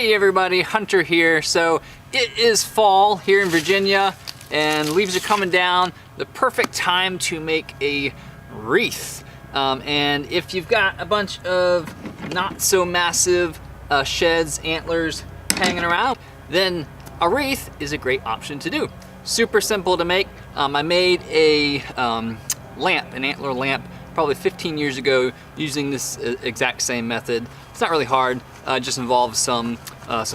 Hey everybody, Hunter here. So it is fall here in Virginia and leaves are coming down. The perfect time to make a wreath. And if you've got a bunch of not so massive sheds, antlers hanging around, then a wreath is a great option to do. Super simple to make. I made a lamp, an antler lamp, probably 15 years ago using this exact same method. It's not really hard. It just involves some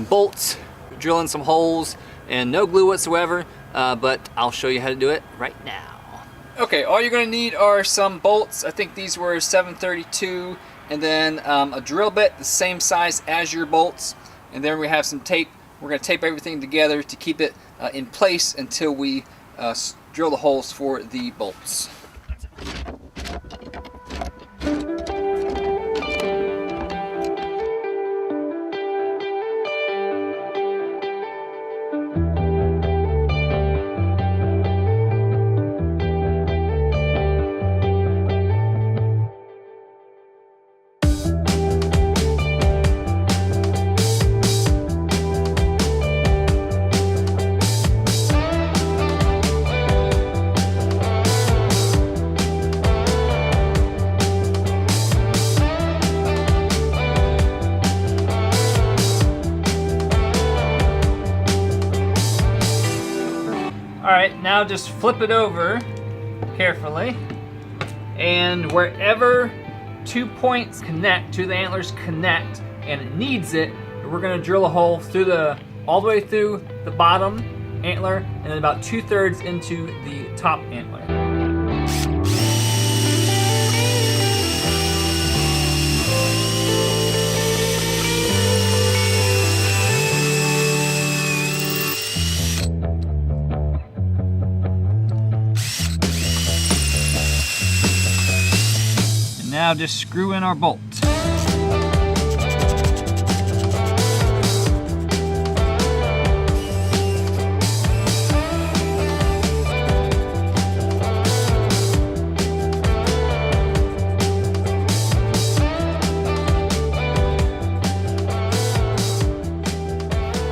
bolts, drilling some holes, and no glue whatsoever, but I'll show you how to do it right now. Okay, all you're gonna need are some bolts. I think these were 732, and then a drill bit the same size as your bolts, and then we have some tape. We're gonna tape everything together to keep it in place until we drill the holes for the bolts. Alright, now just flip it over carefully, and wherever 2 points connect, two of the antlers connect, and it needs it, we're going to drill a hole through all the way through the bottom antler, and then about 2/3 into the top antler. Now just screw in our bolt.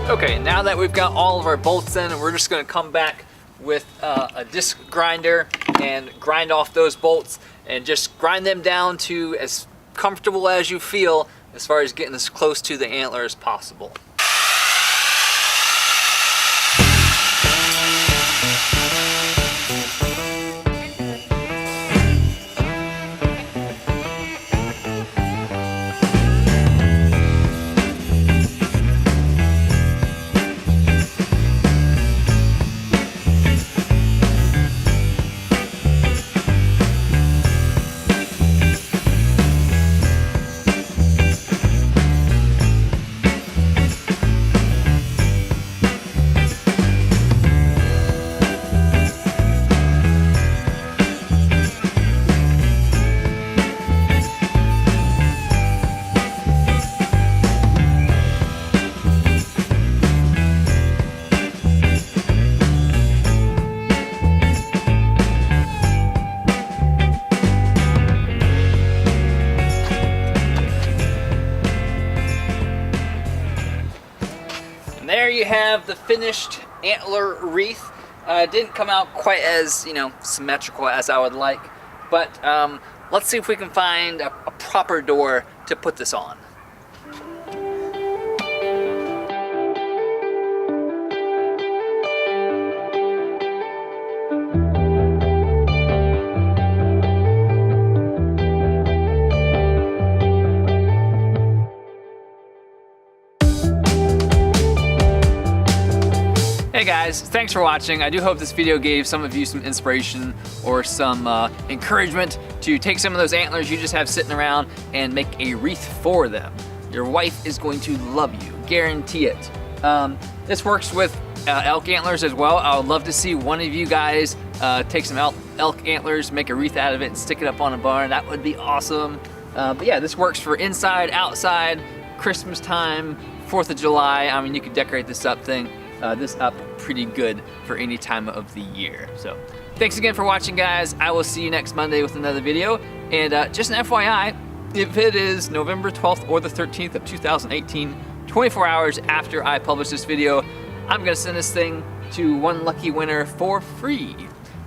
Okay, now that we've got all of our bolts in, we're just going to come back with a disc grinder and grind off those bolts, and just grind them down to as comfortable as you feel as far as getting as close to the antler as possible. There you have the finished antler wreath. Didn't come out quite as, symmetrical as I would like, but let's see if we can find a proper door to put this on. Hey guys, thanks for watching. I do hope this video gave some of you some inspiration or some encouragement to take some of those antlers you just have sitting around and make a wreath for them. Your wife is going to love you, guarantee it. This works with elk antlers as well. I would love to see one of you guys take some elk antlers, make a wreath out of it, and stick it up on a barn. That would be awesome. But yeah, this works for inside, outside, Christmas time, 4th of July. I mean, you could decorate this up pretty good for any time of the year. So thanks again for watching, guys. I will see you next Monday with another video. And just an FYI, if it is November 12th or the 13th of 2018, 24 hours after I publish this video, I'm gonna send this thing to one lucky winner for free.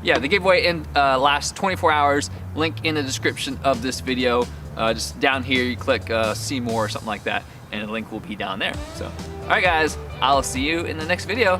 Yeah, the giveaway lasts 24 hours. Link in the description of this video. Just down here, you click see more or something like that, and the link will be down there. So, all right guys, I'll see you in the next video.